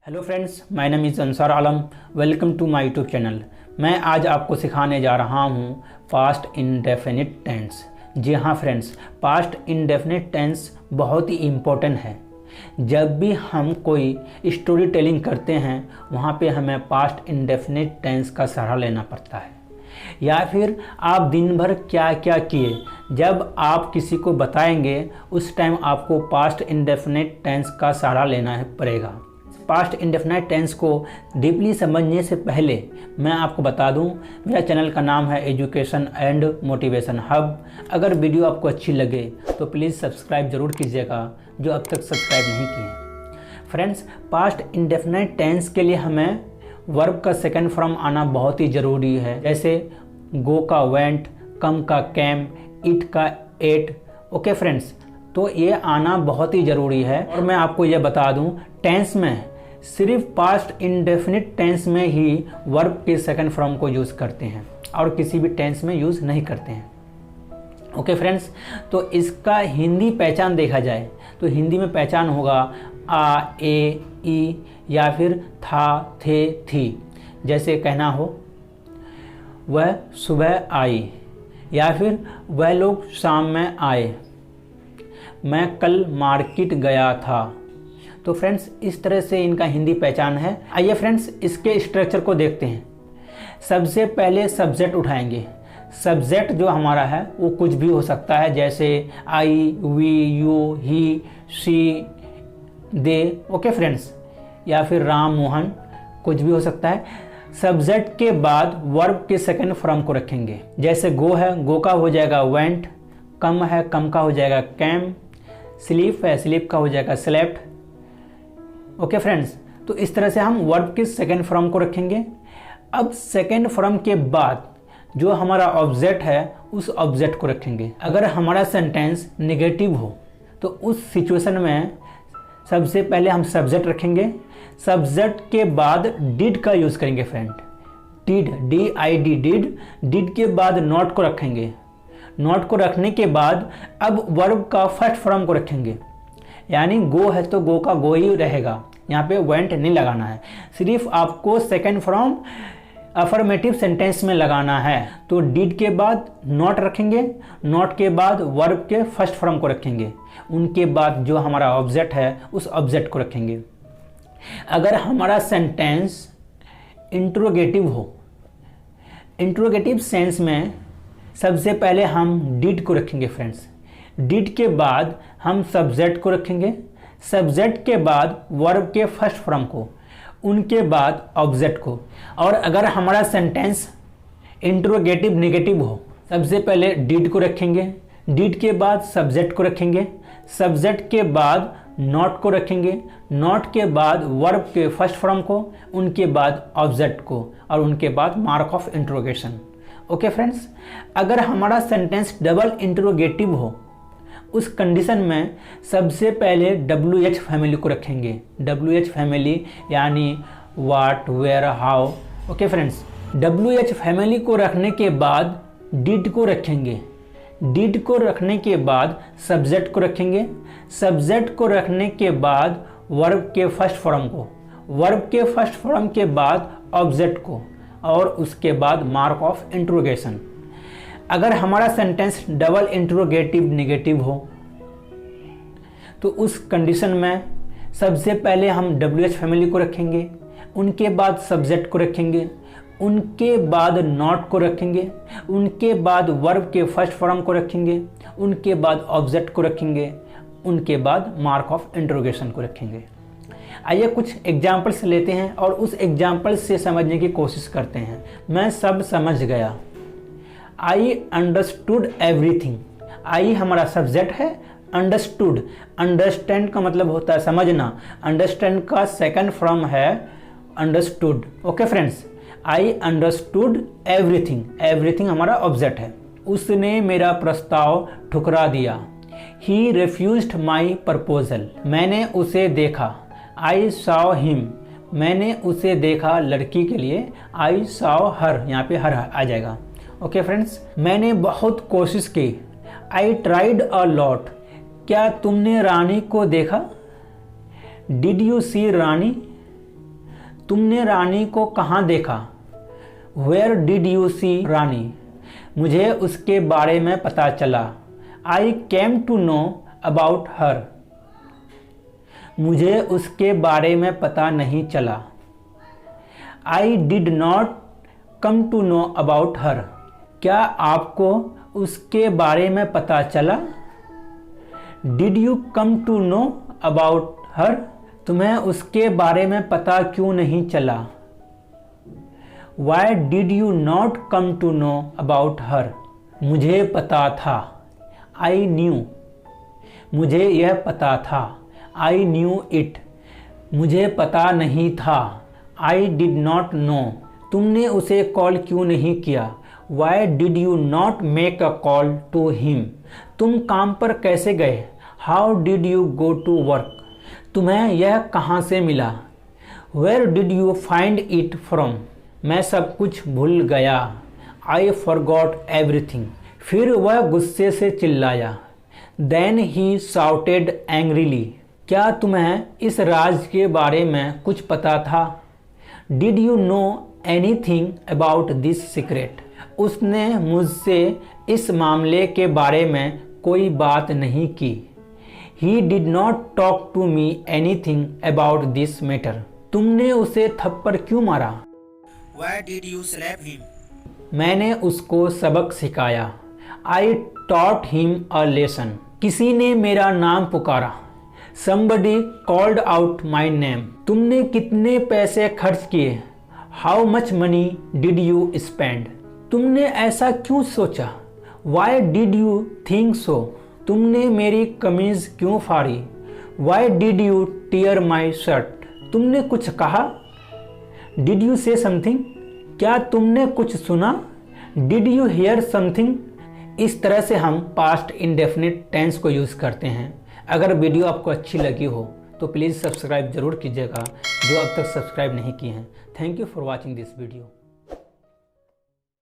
Hello friends, my name is Ansar Alam. Welcome to my YouTube channel. मैं आज आपको सिखाने जा रहा हूँ पास्ट इंडेफिनिट टेंस। जी हाँ फ्रेंड्स, पास्ट इंडेफिनिट टेंस बहुत ही इम्पोर्टेंट है। जब भी हम कोई स्टोरी टेलिंग करते हैं वहाँ पे हमें पास्ट इंडेफिनिट टेंस का सहारा लेना पड़ता है। या फिर आप दिन भर क्या क्या किए, जब आप किसी को बताएंगे उस टाइम आपको पास्ट इंडेफिनिट टेंस का सहारा लेना पड़ेगा। पास्ट इंडेफिनिट टेंस को डीपली समझने से पहले मैं आपको बता दूं, मेरा चैनल का नाम है एजुकेशन एंड मोटिवेशन हब। अगर वीडियो आपको अच्छी लगे तो प्लीज़ सब्सक्राइब ज़रूर कीजिएगा, जो अब तक सब्सक्राइब नहीं किए। फ्रेंड्स, पास्ट इंडेफिनिट टेंस के लिए हमें वर्ब का सेकंड फॉर्म आना बहुत ही ज़रूरी है। जैसे गो का वेंट, कम का कैम, इट का एट। ओके फ्रेंड्स, तो ये आना बहुत ही ज़रूरी है। और मैं आपको ये बता दूं, टेंस में सिर्फ पास्ट इंडेफिनिट टेंस में ही वर्ब के सेकंड फॉर्म को यूज़ करते हैं और किसी भी टेंस में यूज़ नहीं करते हैं। ओके फ्रेंड्स, तो इसका हिंदी पहचान देखा जाए तो हिंदी में पहचान होगा आ, ए, ई या फिर था, थे, थी। जैसे कहना हो वह सुबह आई या फिर वह लोग शाम में आए, मैं कल मार्केट गया था। तो फ्रेंड्स, इस तरह से इनका हिंदी पहचान है। आइए फ्रेंड्स, इसके स्ट्रक्चर को देखते हैं। सबसे पहले सब्जेक्ट उठाएंगे। सब्जेक्ट जो हमारा है वो कुछ भी हो सकता है, जैसे I, we, you, he, she, they. Okay friends, या फिर राम, मोहन, कुछ भी हो सकता है। सब्जेक्ट के बाद वर्ब के सेकंड फॉर्म को रखेंगे। जैसे गो है, गो का हो जाएगा वेंट, कम है, कम का हो जाएगा कैम, स्लीप है, स्लीप का हो जाएगा स्लेप्ट। ओके फ्रेंड्स, तो इस तरह से हम वर्ब के सेकंड फॉर्म को रखेंगे। अब सेकंड फॉर्म के बाद जो हमारा ऑब्जेक्ट है उस ऑब्जेक्ट को रखेंगे। अगर हमारा सेंटेंस नेगेटिव हो तो उस सिचुएशन में सबसे पहले हम सब्जेक्ट रखेंगे। सब्जेक्ट के बाद डिड का यूज़ करेंगे friend. Did, DID, did. Did के बाद नॉट को रखेंगे। नॉट को रखने के बाद अब वर्ब का फर्स्ट फॉर्म को रखेंगे। यानी गो है तो गो का गो ही रहेगा, यहाँ पे वेंट नहीं लगाना है। सिर्फ आपको सेकंड फॉर्म अफर्मेटिव सेंटेंस में लगाना है। तो डिड के बाद नॉट रखेंगे, नॉट के बाद वर्ब के फर्स्ट फॉर्म को रखेंगे, उनके बाद जो हमारा ऑब्जेक्ट है उस ऑब्जेक्ट को रखेंगे। अगर हमारा सेंटेंस इंट्रोगेटिव हो, इंट्रोगेटिव सेंस में सबसे पहले हम डिड को रखेंगे फ्रेंड्स। डिड के बाद हम सब्जेक्ट को रखेंगे, सब्जेक्ट के बाद वर्ब के फर्स्ट फॉर्म को, उनके बाद ऑब्जेक्ट को। और अगर हमारा सेंटेंस इंट्रोगेटिव नेगेटिव हो, सबसे पहले डिड को रखेंगे, डिड के बाद सब्जेक्ट को रखेंगे, सब्जेक्ट के बाद नॉट को रखेंगे, नॉट के बाद वर्ब के फर्स्ट फॉर्म को, उनके बाद ऑब्जेक्ट को, और उनके बाद mark of interrogation. Okay friends, अगर हमारा सेंटेंस डबल इंट्रोगेटिव हो उस कंडीशन में सबसे पहले WH फैमिली को रखेंगे। WH फैमिली यानी what, where, how. Okay friends, WH family को रखने के बाद डिड को रखेंगे। डिड को रखने के बाद सब्जेक्ट को रखेंगे, सब्जेक्ट को रखने के बाद वर्ब के फर्स्ट फॉर्म को, वर्ब के फर्स्ट फॉर्म के बाद ऑब्जेक्ट को, और उसके बाद मार्क ऑफ इंट्रोगेशन। अगर हमारा सेंटेंस डबल इंट्रोगेटिव नेगेटिव हो तो उस कंडीशन में सबसे पहले हम WH फैमिली को रखेंगे, उनके बाद सब्जेक्ट को रखेंगे, उनके बाद नॉट को रखेंगे, उनके बाद वर्ब के फर्स्ट फॉर्म को रखेंगे, उनके बाद ऑब्जेक्ट को रखेंगे, उनके बाद मार्क ऑफ इंट्रोगेशन को रखेंगे। आइए कुछ एग्जाम्पल्स लेते हैं और उस एग्जाम्पल से समझने की कोशिश करते हैं। मैं सब समझ गया। I understood everything. आई हमारा सब्जेक्ट है, अंडरस्टूड, अंडरस्टैंड का मतलब होता है समझना, अंडरस्टैंड का सेकंड फॉर्म है understood. Okay friends, I understood everything. Everything हमारा ऑब्जेक्ट है। उसने मेरा प्रस्ताव ठुकरा दिया। ही रिफ्यूज्ड माई प्रपोजल। मैंने उसे देखा। I saw him. मैंने उसे देखा लड़की के लिए, आई सॉ हर, यहाँ पे हर आ जाएगा। ओके फ्रेंड्स, मैंने बहुत कोशिश की। I tried a lot. क्या तुमने रानी को देखा? डिड यू सी रानी? तुमने रानी को कहाँ देखा? Where did you see रानी? मुझे उसके बारे में पता चला। I came to know about her। मुझे उसके बारे में पता नहीं चला। I did not come to know about her। क्या आपको उसके बारे में पता चला? Did you come to know about her? तुम्हें उसके बारे में पता क्यों नहीं चला? Why did you not come to know about her? मुझे पता था। I knew। मुझे यह पता था। I knew it। मुझे पता नहीं था। I did not know। तुमने उसे कॉल क्यों नहीं किया? Why did you not make a call to him? तुम काम पर कैसे गए? How did you go to work? तुम्हें यह कहाँ से मिला? Where did you find it from? मैं सब कुछ भूल गया। I forgot everything। फिर वह गुस्से से चिल्लाया। Then he shouted angrily। क्या तुम्हें इस राज के बारे में कुछ पता था? Did you know anything about this secret? उसने मुझसे इस मामले के बारे में कोई बात नहीं की। He did not talk to me anything about this matter। तुमने उसे थप्पड़ क्यों मारा? Why did you slap him? मैंने उसको सबक सिखाया। I taught him a lesson। किसी ने मेरा नाम पुकारा। Somebody called out my name। तुमने कितने पैसे खर्च किए? How much money did you spend? तुमने ऐसा क्यों सोचा? Why did you think so? तुमने मेरी कमीज क्यों फाड़ी? Why did you tear my shirt? तुमने कुछ कहा? Did you say something? क्या तुमने कुछ सुना? Did you hear something? इस तरह से हम पास्ट इंडेफिनिट टेंस को यूज़ करते हैं। अगर वीडियो आपको अच्छी लगी हो तो प्लीज़ सब्सक्राइब ज़रूर कीजिएगा जो अब तक सब्सक्राइब नहीं किए हैं। Thank you for watching this video.